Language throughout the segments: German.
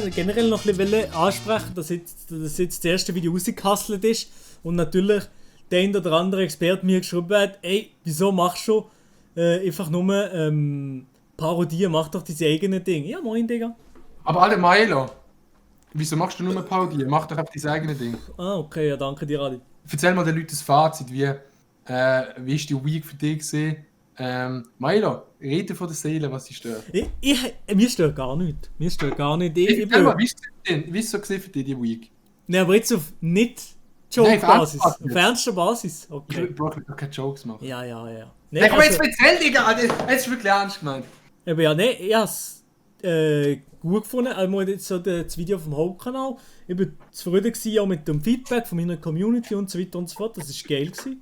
wollte generell noch ein bisschen ansprechen, dass jetzt das erste Video rausgehustelt ist und natürlich der ein oder andere Experte mir geschrieben hat, ey, wieso machst du einfach nur Parodien, mach doch deine eigenen Dinge. Ja, moin, Digga. Aber alle Milo, wieso machst du nur Parodie? Mach doch einfach dein eigenes Ding. Ah, okay, ja, danke dir, Adi. Erzähl mal den Leuten das Fazit, wie ist die Week für dich gesehen? Milo, rede von der Seele, was dich stört. Mir stört gar nicht. Mir stört gar nicht. Erzähl mal, wie ist es so gesehen für dich, die Week? Nein, aber jetzt auf nicht Joke-Basis. Auf ernster Basis. Okay. Ich will doch keine Jokes machen. Ja. Nee, komm, jetzt erzähl, Digga! Jetzt ist wirklich ernst gemeint. Aber ja, nee, ich hab's gut gefunden. Also jetzt so das Video vom Hauptkanal. Ich war zufrieden gewesen, auch mit dem Feedback von meiner Community und so weiter und so fort. Das war geil gewesen.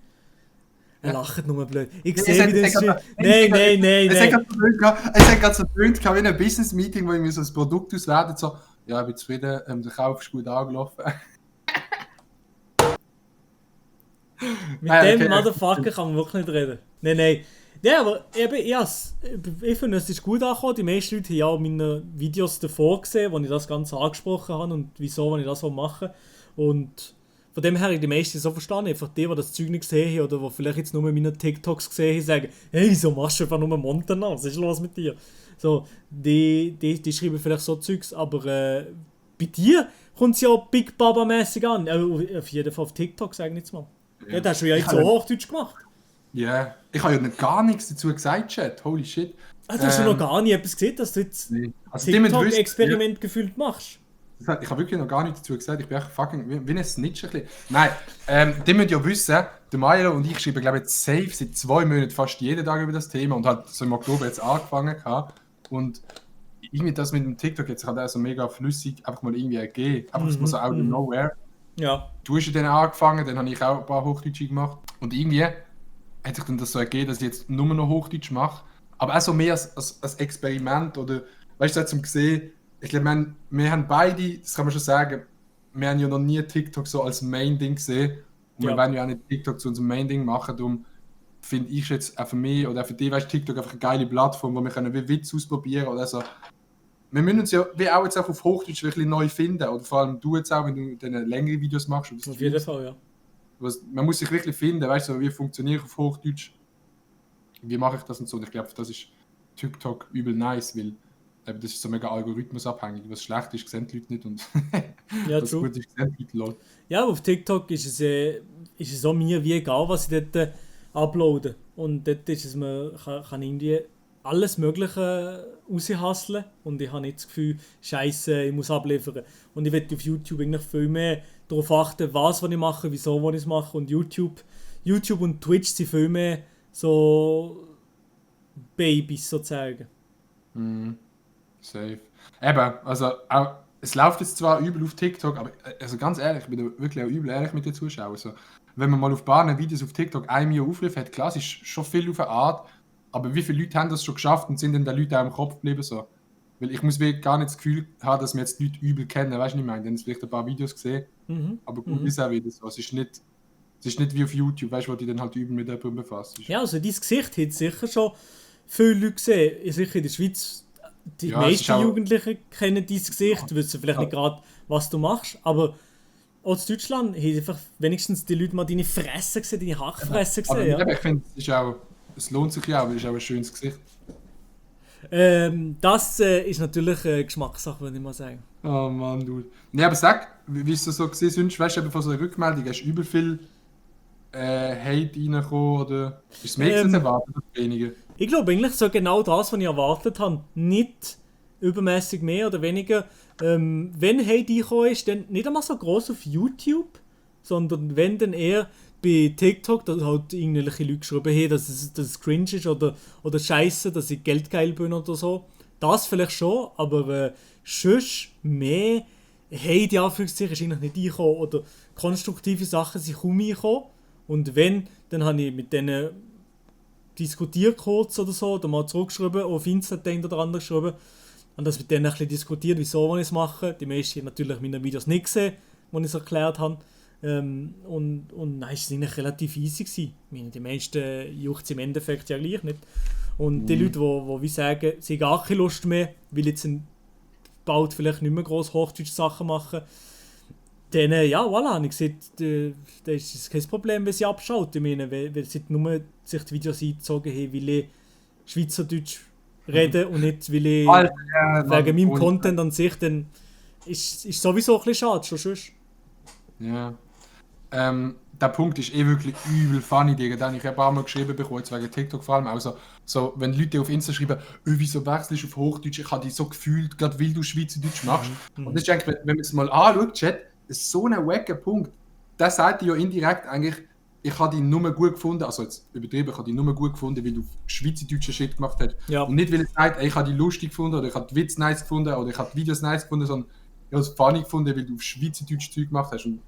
Er lacht nur blöd. Ich sehe, wie das... Nein. Es hat gerade so getönt, wie in einem Business-Meeting, wo ich mir so das Produkt auswertet, so, ja, ich bin zufrieden, der Kauf ist gut angelaufen. Mit dem Motherfucker kann man wirklich nicht reden. Nein. Ja, aber eben, ich finde, es ist gut angekommen. Die meisten Leute haben ja auch meine Videos davor gesehen, wo ich das Ganze angesprochen habe und wieso, wenn ich das so mache. Und von dem her habe ich die meisten so verstanden. Einfach die das Zeug nicht gesehen haben oder die vielleicht jetzt nur meine TikToks gesehen haben, sagen, hey, wieso machst du einfach nur Montana? Was ist los mit dir? So, die schreiben vielleicht so Zeugs, aber bei dir kommt es ja auch Big Baba-mäßig an. Auf jeden Fall auf TikTok, sag ich jetzt mal. Ja, das hast du ja jetzt so Hochdeutsch gemacht. Ja, yeah. Ich habe ja gar nichts dazu gesagt, Chat. Holy shit. Du hast ja noch gar nicht etwas gesehen, dass du jetzt also TikTok-Experiment gefühlt machst. Ich habe wirklich noch gar nichts dazu gesagt. Ich bin echt fucking wie ein Snitch ein bisschen. Nein, die müsst ja wissen, der Milo und ich schreiben, glaube ich, safe seit 2 Monaten fast jeden Tag über das Thema und hat so im Oktober jetzt angefangen gehabt. Und irgendwie das mit dem TikTok jetzt hat auch so mega flüssig einfach mal irgendwie ergeben. Einfach so out of nowhere. Ja. Du hast ja dann angefangen, dann habe ich auch ein paar Hochdeutsche gemacht. Und irgendwie hat sich dann das so ergeben, dass ich jetzt nur noch Hochdeutsch mache. Aber auch so mehr als Experiment oder, weißt du, zum gesehen, ich glaube, wir haben beide, das kann man schon sagen, wir haben ja noch nie TikTok so als Main-Ding gesehen. Und wir wollen ja auch nicht TikTok zu unserem Main-Ding machen. Darum finde ich jetzt auch für mich oder auch für dich, weißt du, TikTok einfach eine geile Plattform, wo wir können wie Witz ausprobieren oder so. Wir müssen uns ja wie auch jetzt auch auf Hochdeutsch wirklich neu finden. Oder vor allem du jetzt auch, wenn du deine längeren Videos machst. Auf jeden Fall, ja. Man muss sich wirklich finden, weißt du, wie funktioniere ich auf Hochdeutsch, wie mache ich das und so. Und ich glaube, das ist TikTok übel nice, weil das ist so mega algorithmusabhängig. Was schlecht ist, sehen die Leute nicht und ja, was gut ist, sehen die Leute lol. Ja, aber auf TikTok ist es auch mir wie egal, was ich dort uploade. Und dort ist es mir, kann irgendwie alles Mögliche raushasseln und ich habe nicht das Gefühl, Scheiße, ich muss abliefern. Und ich werde auf YouTube eigentlich viel mehr darauf achten, was ich mache, wieso ich es mache. Und YouTube und Twitch sind viel mehr so Babys sozusagen. Safe. Eben, also auch, es läuft jetzt zwar übel auf TikTok, aber also ganz ehrlich, ich bin da wirklich auch übel ehrlich mit den Zuschauern. Also, wenn man mal auf ein paar Videos auf TikTok 1 Million Aufrufe hat, klar, es ist schon viel auf eine Art, aber wie viele Leute haben das schon geschafft und sind dann den Leuten auch im Kopf geblieben? So? Weil ich muss gar nicht das Gefühl haben, dass wir jetzt die Leute übel kennen, weißt du, was ich meine? Dann haben vielleicht ein paar Videos gesehen, aber gut ist auch wieder so. Es ist nicht wie auf YouTube, weißt du, wo die dann halt übel mit jemandem befasst. Ja, also dein Gesicht hat sicher schon viele Leute gesehen. Sicher in der Schweiz, die meisten Jugendlichen kennen dein Gesicht, wissen vielleicht nicht gerade, was du machst, aber auch in Deutschland haben einfach wenigstens die Leute mal deine Fresse gesehen, deine Hackfresse gesehen. Aber ich finde, es lohnt sich ja auch, weil es ist auch ein schönes Gesicht. Das ist natürlich eine Geschmackssache, würde ich mal sagen. Oh Mann, du. Nee, aber sag, wie ist das so gesehen? Weißt du, von so einer Rückmeldung hast du übel viel Hate reingekommen oder ist es mehr als erwartet oder weniger? Ich glaube eigentlich so genau das, was ich erwartet habe. Nicht übermäßig mehr oder weniger. Wenn Hate reingekommen ist, dann nicht einmal so gross auf YouTube, sondern wenn dann eher bei TikTok, da halt irgendwelche Leute geschrieben, hey, dass es cringe ist oder scheiße, dass ich Geld geil bin oder so. Das vielleicht schon, aber sonst mehr Hate, in Anführungszeichen, ist eigentlich nicht reingekommen oder konstruktive Sachen sind kaum reingekommen. Und wenn, dann habe ich mit denen diskutiert kurz oder so, oder mal zurückgeschrieben, auf Insta den oder anderen geschrieben und das mit denen ein bisschen diskutiert, wieso ich es mache. Die meisten haben natürlich meine Videos nicht gesehen, die ich es erklärt habe. Und nein, es war eigentlich relativ easy gewesen. Ich meine, die meisten juckt es im Endeffekt ja gleich nicht. Und die Leute, die wie sagen, sie haben gar keine Lust mehr, weil jetzt bald vielleicht nicht mehr gross Hochdeutsch Sachen machen, dann, ja, voilà, habe ich gesagt, da ist es kein Problem, wenn sie abschaut. Ich meine, weil sie nur sich die Videos eingezogen haben, weil ich Schweizerdeutsch rede und nicht, weil ich wegen meinem Content an sich, dann ist sowieso ein bisschen schade, schon sonst. Ja. Der Punkt ist wirklich übel funny, Digga. Den ich ein paar Mal geschrieben bekommen, jetzt wegen TikTok vor allem. Also, so, wenn Leute auf Insta schreiben, wieso wechselst du auf Hochdeutsch? Ich habe dich so gefühlt, gerade weil du Schweizerdeutsch machst. Und das ist eigentlich, wenn man es mal anschaut, Chat, das ist so ein wacker Punkt. Der sagt dir ja indirekt eigentlich, ich habe dich nur gut gefunden, also jetzt übertrieben, ich habe dich nur gut gefunden, weil du schweizerdeutschen Shit gemacht hast. Ja. Und nicht, weil er sagt, ich habe dich lustig gefunden, oder ich habe die Witze nice gefunden, oder ich habe die Videos nice gefunden, sondern ich habe es funny gefunden, weil du auf schweizerdeutsch Zeug gemacht hast. Und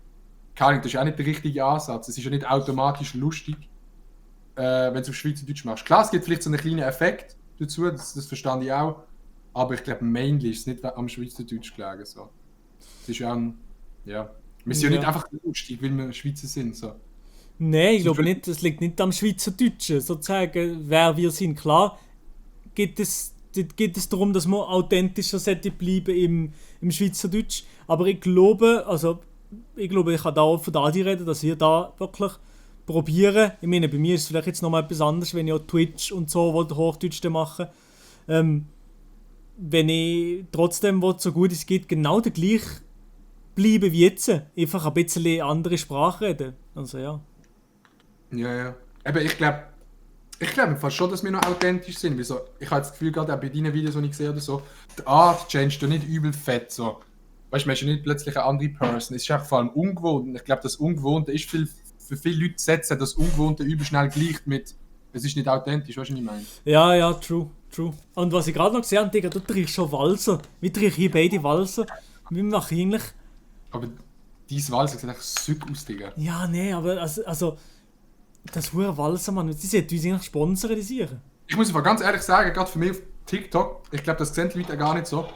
keine Ahnung, das ist auch nicht der richtige Ansatz. Es ist ja nicht automatisch lustig, wenn du es auf Schweizerdeutsch machst. Klar, es gibt vielleicht so einen kleinen Effekt dazu, das verstand ich auch. Aber ich glaube, mainly ist es nicht am Schweizerdeutsch gelegen. So. Es ist ja ein, ja. Wir sind ja nicht einfach lustig, weil wir Schweizer sind. So. Nein, ich glaube nicht, es liegt nicht am Schweizerdeutschen, sozusagen, wer wir sind. Klar geht es darum, dass wir authentischer bleiben im Schweizerdeutsch. Aber ich glaube, ich kann da auch von Adi reden, dass wir da wirklich probieren. Ich meine, bei mir ist es vielleicht jetzt nochmal etwas anderes, wenn ich auch Twitch und so Hochdeutsch mache. Wenn ich trotzdem so gut es geht, genau der gleich bleiben wie jetzt. Einfach ein bisschen andere Sprache reden. Also ja. Ja. Aber ich glaube fast schon, dass wir noch authentisch sind. Weil so, ich habe das Gefühl, gerade auch bei deinen Videos, die ich sehe oder so, die Art changed ja nicht übel fett. So. Weißt du, man ist ja nicht plötzlich eine andere Person. Es ist auch vor allem ungewohnt. Und ich glaube, das Ungewohnte ist für viele Leute setzen das Ungewohnte übel schnell gleich mit, es ist nicht authentisch, weißt du, was ich meine? Ja, true. Und was ich gerade noch gesehen habe, Digga, du trinkst schon Walser. Wir trinken hier beide Walser. Wir machen eigentlich... Aber diese Walser sieht echt sück aus, Digga. Ja, nee, aber also das hure Walser, Mann, die sollten uns eigentlich sponsorisieren. Ich muss aber ganz ehrlich sagen, gerade für mich auf TikTok, ich glaube, das sehen die Leute gar nicht so.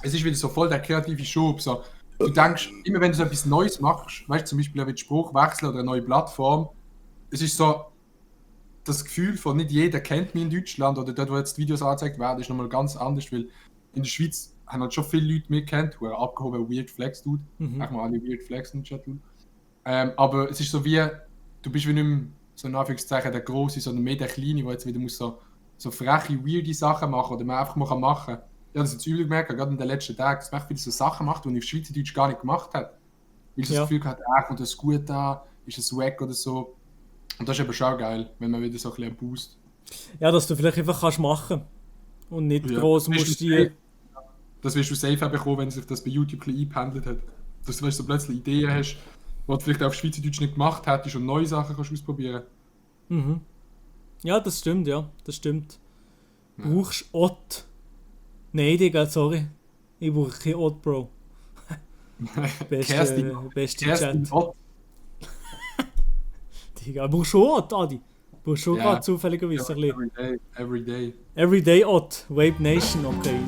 Es ist wieder so voll der kreative Schub. So. Du denkst, immer wenn du so etwas Neues machst, weißt du, zum Beispiel einen Spruch wechseln oder eine neue Plattform, es ist so das Gefühl von nicht jeder kennt mich in Deutschland oder dort, wo jetzt die Videos angezeigt werden, ist nochmal ganz anders, weil in der Schweiz haben halt schon viele Leute mich kennt, wo er abgehoben Weird Flex tut. Eigentlich mal alle Weird Flex in den Chat tun. Aber es ist so wie, du bist wie nicht mehr so in Anführungszeichen der Große, sondern mehr der Kleine, der jetzt wieder muss so freche, weirde Sachen machen oder man einfach mal machen kann. Ich habe das jetzt übel gemerkt, gerade in den letzten Tagen, dass man echt wieder so Sachen macht, die ich auf Schweizerdeutsch gar nicht gemacht habe. Weil ich das Gefühl hatte, kommt das gut an, ist es wack oder so. Und das ist aber schon geil, wenn man wieder so ein bisschen Boost. Ja, dass du vielleicht einfach kannst machen und nicht groß musst die... Das wirst du safe bekommen, wenn sich das bei YouTube ein bisschen eingependelt hat. Dass du so plötzlich Ideen hast, die du vielleicht auf Schweizerdeutsch nicht gemacht hättest und neue Sachen kannst ausprobieren. Ja, das stimmt. Ja. Brauchst du Ott? Nein, Digga, sorry. Ich brauche kein Ott, Bro. Beste Chat. Ott. Digga, brauchst du Ott, Adi? Brauchst du gerade zufälligerweise ein bisschen? Everyday. Everyday Ott. Vape Nation, okay.